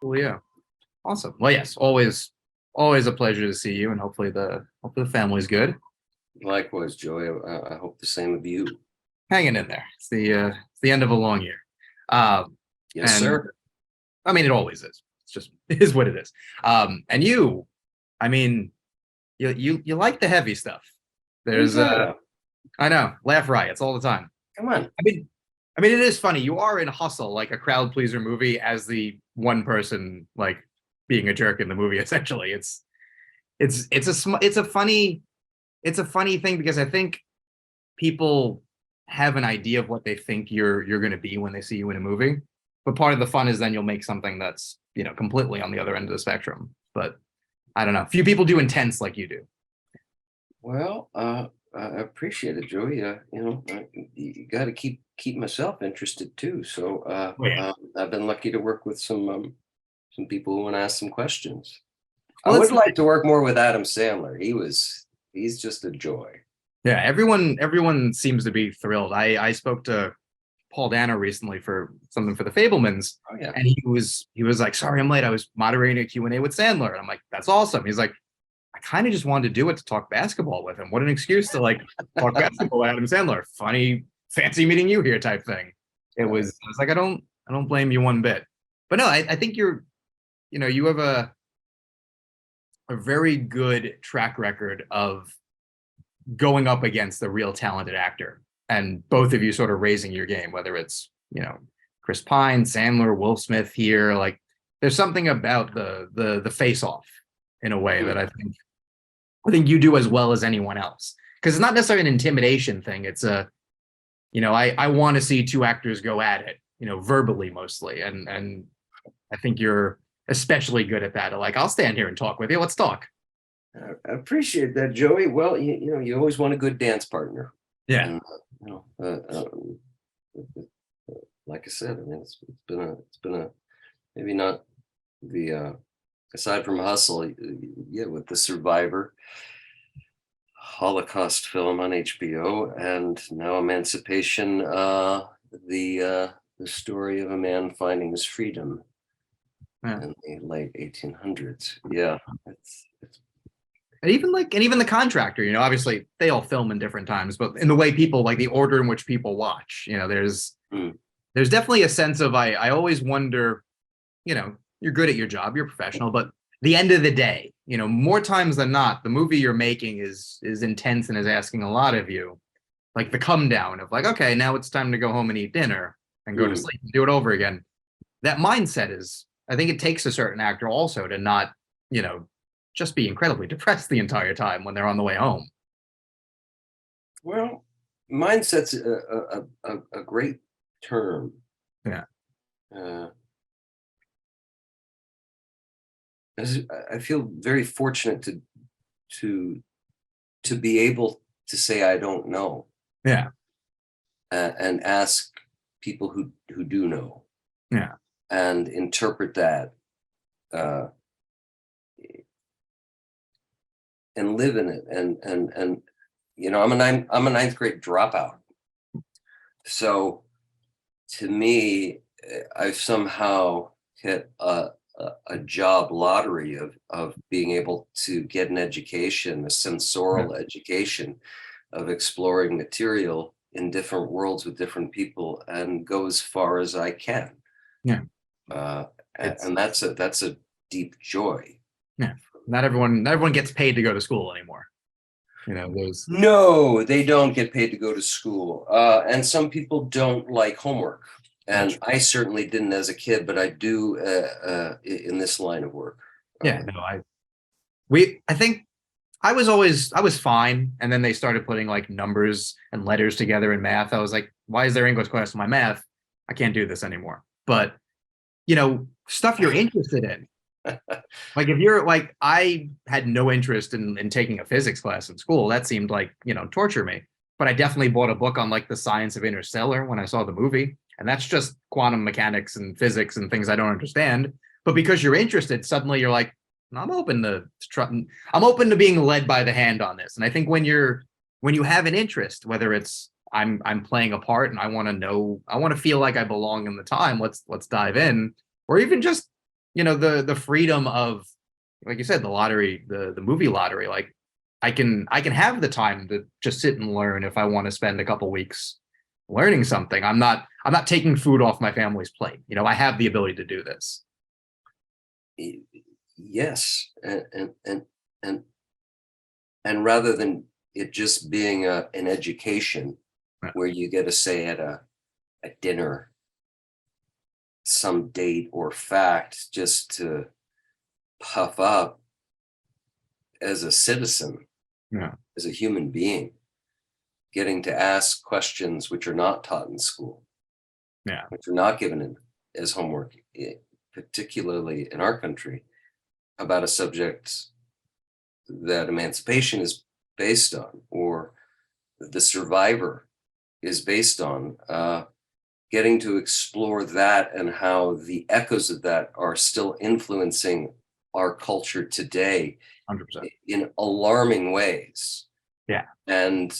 Well, yeah. Awesome. Well, yes, always a pleasure to see you, and hopefully the family's good. Likewise, Joey. I hope the same of you. Hanging in there. It's the end of a long year. Um, Yes, and sir. I mean, it always is. It's just it is what it is. And you, I mean, you like the heavy stuff. What are you There's talking about? I know, laugh riots all the time. Come on. I mean, it is funny. You are in Hustle, like a crowd pleaser movie, as the one person like being a jerk in the movie. Essentially, it's a funny thing because I think people have an idea of what they think you're going to be when they see you in a movie. But part of the fun is then you'll make something that's completely on the other end of the spectrum. But I don't know. Few people do intense like you do. Well, I appreciate it, Joey. You got to keep myself interested too. So Oh, yeah. I've been lucky to work with some people who want to ask some questions. I Well, would it's like to work more with Adam Sandler. He's just a joy. yeah. Everyone seems to be thrilled. I spoke to Paul Dano recently for something for the Fablemans, Oh yeah. and he was like, "Sorry, I'm late. I was moderating a Q&A with Sandler," and I'm like, "That's awesome." He's like, "I kind of just wanted to do it to talk basketball with him. What an excuse to like talk basketball with Adam Sandler. Funny, fancy meeting you here type thing." I was like, I don't blame you one bit. But no, I think you have a very good track record of going up against a real talented actor, and both of you sort of raising your game, whether it's Chris Pine, Sandler, Will Smith here. Like, there's something about the face off in a way that I think you do as well as anyone else, because it's not necessarily an intimidation thing. It's I want to see two actors go at it, verbally mostly, and I think you're especially good at that. Like, I'll stand here and talk with you. Let's talk. I appreciate that, Joey. Well, you always want a good dance partner, Yeah. and like I said, I mean, it's been a maybe not the aside from Hustle, yeah, with the Survivor Holocaust film on HBO, and now Emancipation, the story of a man finding his freedom Yeah. in the late 1800s. Yeah, it's And even the contractor, obviously they all film in different times, but in the way people like the order in which people watch, mm, there's definitely a sense of I always wonder, you're good at your job, you're professional, but the end of the day, more times than not, the movie you're making is intense and is asking a lot of you. Like the come down of like, okay, now it's time to go home and eat dinner and go to mm. sleep and do it over again. That mindset is, I think it takes a certain actor also to not, you know, just be incredibly depressed the entire time when they're on the way home. Well, mindset's a great term. Yeah. Uh, I feel very fortunate to to be able to say I don't know, Yeah. and ask people who do know, Yeah. and interpret that, uh, and live in it, and I'm a ninth grade dropout, so to me, I've somehow hit a job lottery of being able to get an education, a Yeah. sensorial education of exploring material in different worlds with different people and go as far as I can. Yeah. Uh, It's and that's a deep joy. yeah. Not everyone gets paid to go to school anymore. There's No, they don't get paid to go to school. And some people don't like homework. that's And I certainly didn't as a kid, but I do in this line of work. yeah, no, I think I was fine. And then they started putting like numbers and letters together in math. I was like, why is there English class in my math? I can't do this anymore. But stuff you're interested in. Like if you're like, I had no interest in taking a physics class in school. That seemed like, torture me. But I definitely bought a book on like the science of interstellar when I saw the movie. And that's just quantum mechanics and physics and things I don't understand. But because you're interested, suddenly you're like, I'm open to I'm open to being led by the hand on this. And I think when you have an interest, whether it's I'm playing a part and I want to feel like I belong in the time, let's dive in, or even just the freedom of, like you said, the lottery, the movie lottery. Like I can have the time to just sit and learn if I want to spend a couple weeks learning something. I'm not taking food off my family's plate. I have the ability to do this. Yes, and and rather than it just being an education Yeah. where you get a say at a dinner, some date or fact just to puff up as a citizen, Yeah. as a human being, getting to ask questions which are not taught in school, Yeah. which are not given as homework, particularly in our country, about a subject that emancipation is based on, or the survivor is based on, getting to explore that and how the echoes of that are still influencing our culture today 100%. in alarming ways. Yeah. And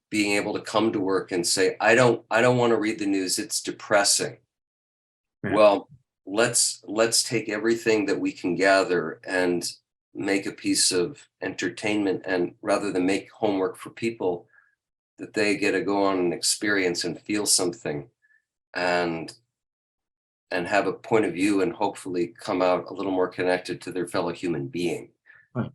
being able to come to work and say, I don't want to read the news, it's depressing. Yeah. Well, let's take everything that we can gather and make a piece of entertainment, and rather than make homework for people, that they get to go on an experience and feel something, and have a point of view, and hopefully come out a little more connected to their fellow human being. Right.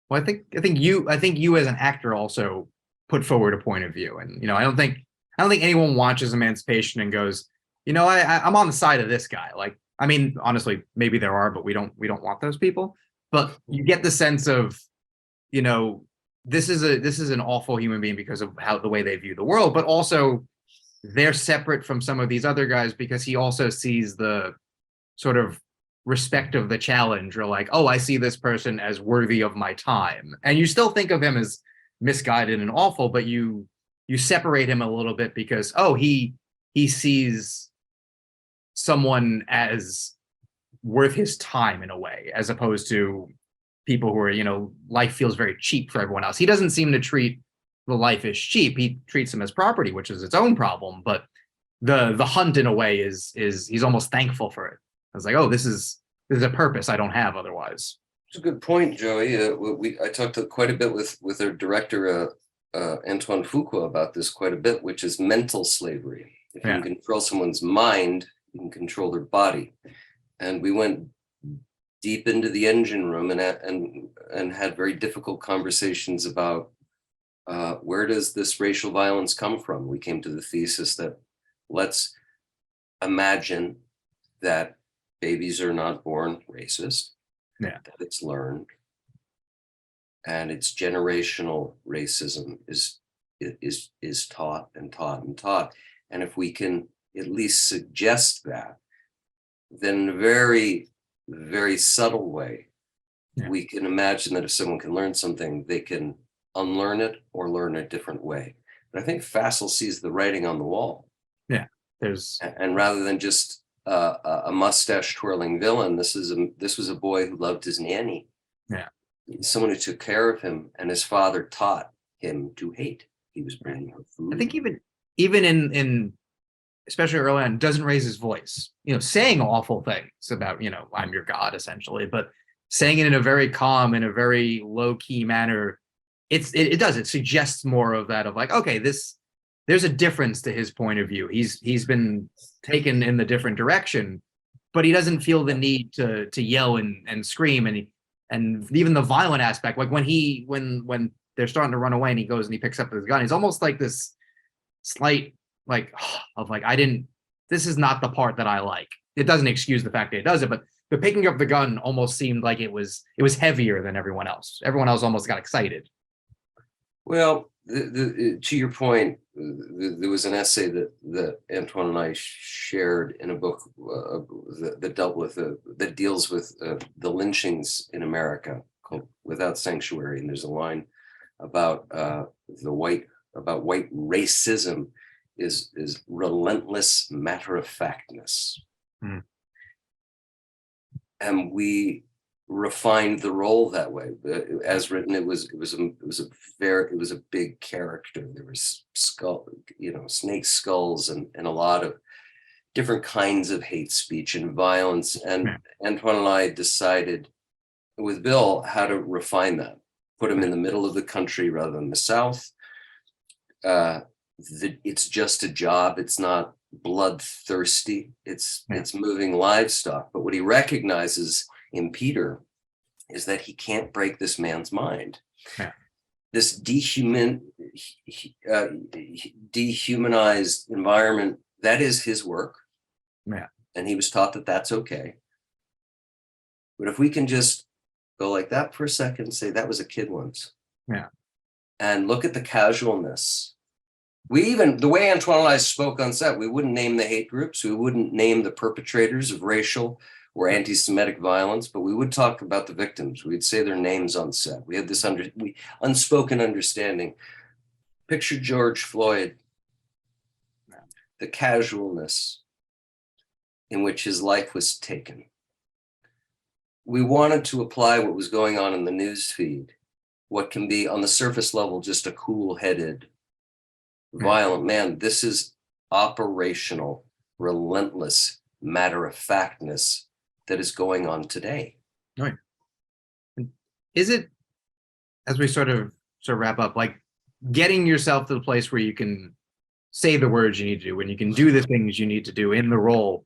Well, I think you as an actor also put forward a point of view, and I don't think anyone watches Emancipation and goes, I'm on the side of this guy. Like, I mean, honestly, maybe there are, but we don't want those people. But you get the sense of, you know, this is an awful human being because of how the way they view the world, but also they're separate from some of these other guys because he also sees the sort of respect of the challenge, or like, oh, I see this person as worthy of my time. And you still think of him as misguided and awful, but you separate him a little bit because, oh, he sees someone as worth his time in a way, as opposed to people who are, life feels very cheap for everyone else. He doesn't seem to treat the life as cheap. He treats them as property, which is its own problem. But the hunt in a way is he's almost thankful for it. I was like, oh, this is a purpose I don't have otherwise. It's a good point, Joey. I talked quite a bit with our director, Antoine Fuqua, about this quite a bit, which is mental slavery. If you Yeah. can control someone's mind, you can control their body. And we went deep into the engine room and had very difficult conversations about where does this racial violence come from. We came to the thesis that let's imagine that babies are not born racist, Yeah. that it's learned, and it's generational racism is taught and taught and taught. And if we can at least suggest that, then in a very, very subtle way, Yeah. we can imagine that if someone can learn something, they can unlearn it or learn a different way. But I think Fassel sees the writing on the wall. Yeah. There's And rather than just a mustache twirling villain, this was a boy who loved his nanny. Yeah. Someone who took care of him, and his father taught him to hate. He was bringing her food. I think even in especially early on, doesn't raise his voice, saying awful things about, I'm your God, essentially, but saying it in a very calm, in a very low key manner. It suggests more of that, of like, okay, there's a difference to his point of view. He's been taken in the different direction, but he doesn't feel the need to yell and scream, and even the violent aspect, like when they're starting to run away and he goes and he picks up his gun, he's almost like this slight like of like, this is not the part that I like. It doesn't excuse the fact that it does it, but the picking up the gun almost seemed like it was heavier than everyone else. Everyone else almost got excited. Well, to your point, there was an essay that Antoine and I shared in a book that deals with the lynchings in America, called "Without Sanctuary," and there's a line about white racism is relentless matter-of-factness. Mm. And we refined the role that way. As written, it was a big character. There was snake skulls and a lot of different kinds of hate speech and violence. And Antoine and I decided with Bill how to refine that, put him in the middle of the country rather than the South. It's just a job. It's not bloodthirsty. It's moving livestock. But what he recognizes in Peter is that he can't break this man's mind. Yeah. This dehumanized environment, that is his work. Yeah. And he was taught that that's okay. But if we can just go like that for a second and say that was a kid once. Yeah. And look at the casualness. The way Antoine and I spoke on set, we wouldn't name the hate groups. We wouldn't name the perpetrators of racial or anti-Semitic violence, but we would talk about the victims. We'd say their names on set. We had this unspoken understanding. Picture George Floyd, the casualness in which his life was taken. We wanted to apply what was going on in the news feed, what can be on the surface level just a cool-headed, violent man. This is operational, relentless matter-of-factness that is going on today. Right. Is it, as we sort of wrap up, like getting yourself to the place where you can say the words you need to do, when you can do the things you need to do in the role,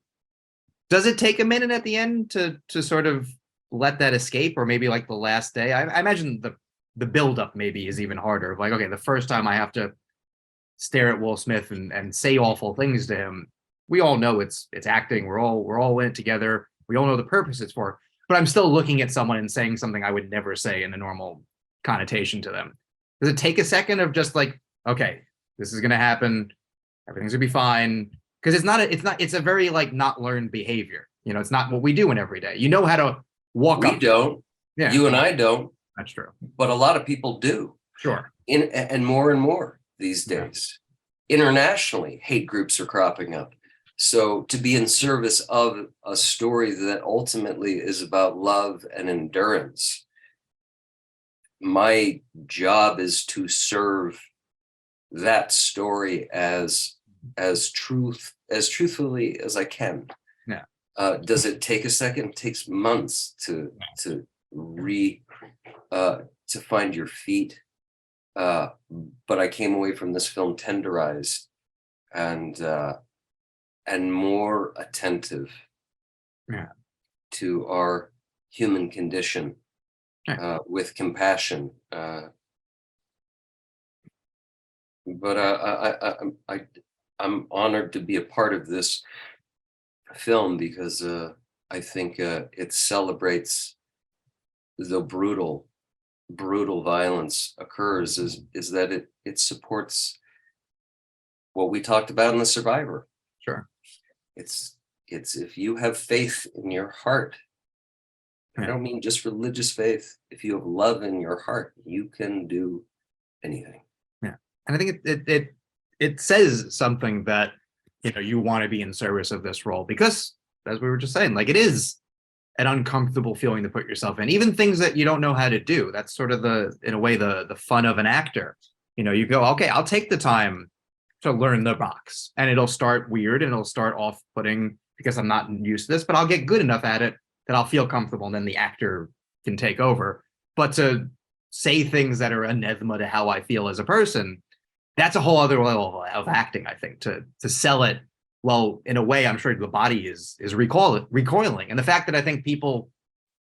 does it take a minute at the end to sort of let that escape? Or maybe like the last day? I imagine the buildup maybe is even harder. Like, okay, the first time I have to stare at Will Smith and say awful things to him, we all know it's acting. We're all in it together. We all know the purpose it's for, but I'm still looking at someone and saying something I would never say in a normal connotation to them. Does it take a second of just like, okay, this is going to happen. Everything's gonna be fine. Because it's a very like not learned behavior. You know, it's not what we do in every day. You know how to walk up. We don't. Yeah. You and I don't. That's true. But a lot of people do. Sure. And more these days. Yeah. Internationally, hate groups are cropping up. So to be in service of a story that ultimately is about love and endurance, my job is to serve that story as truthfully as I can. Yeah. Does it take a second? It takes months to find your feet. But I came away from this film tenderized and more attentive to our human condition, with compassion. But I'm honored to be a part of this film because I think it celebrates the brutal violence occurs is that it supports what we talked about in The Survivor. Sure. It's if you have faith in your heart, I don't mean just religious faith. If you have love in your heart, you can do anything. Yeah. And I think it says something that, you know, you want to be in service of this role because, as we were just saying, like it is an uncomfortable feeling to put yourself in, even things that you don't know how to do. That's sort of in a way, the fun of an actor. You know, you go, okay, I'll take the time to learn the box, and it'll start weird and it'll start off-putting because I'm not used to this, but I'll get good enough at it that I'll feel comfortable, and then the actor can take over. But to say things that are anathema to how I feel as a person, that's a whole other level of acting, I think, to sell it. Well, in a way, I'm sure the body is recoiling. And the fact that I think people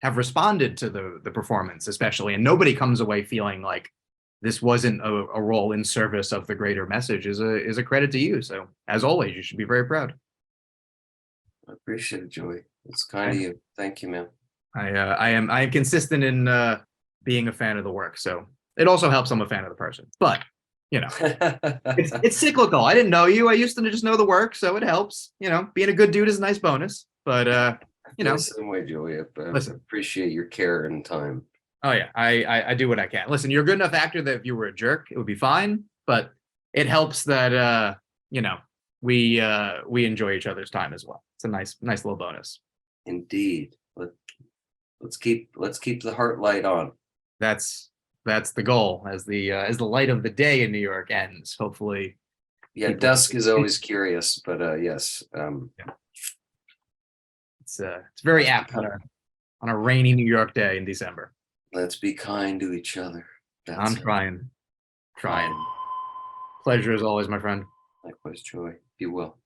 have responded to the performance, especially, and nobody comes away feeling like this wasn't a role in service of the greater message is a credit to you. So as always, you should be very proud. I appreciate it, Joey. It's kind of you. Thank you, man. I am consistent in being a fan of the work. So it also helps I'm a fan of the person, but you know, it's cyclical. I didn't know you. I used to just know the work. So it helps, you know, being a good dude is a nice bonus, but you know, the same way, Joey. I listen, appreciate your care and time. Oh yeah, I do what I can. Listen, you're a good enough actor that if you were a jerk, it would be fine. But it helps that you know, we enjoy each other's time as well. It's a nice little bonus. Indeed. Let's keep the heart light on. That's the goal as the light of the day in New York ends. Hopefully Yeah, people. dusk is always curious, but yes. It's very apt on a rainy New York day in December. Let's be kind to each other. I'm That's it. trying. Pleasure as always, my friend. Likewise, Joy. Be well.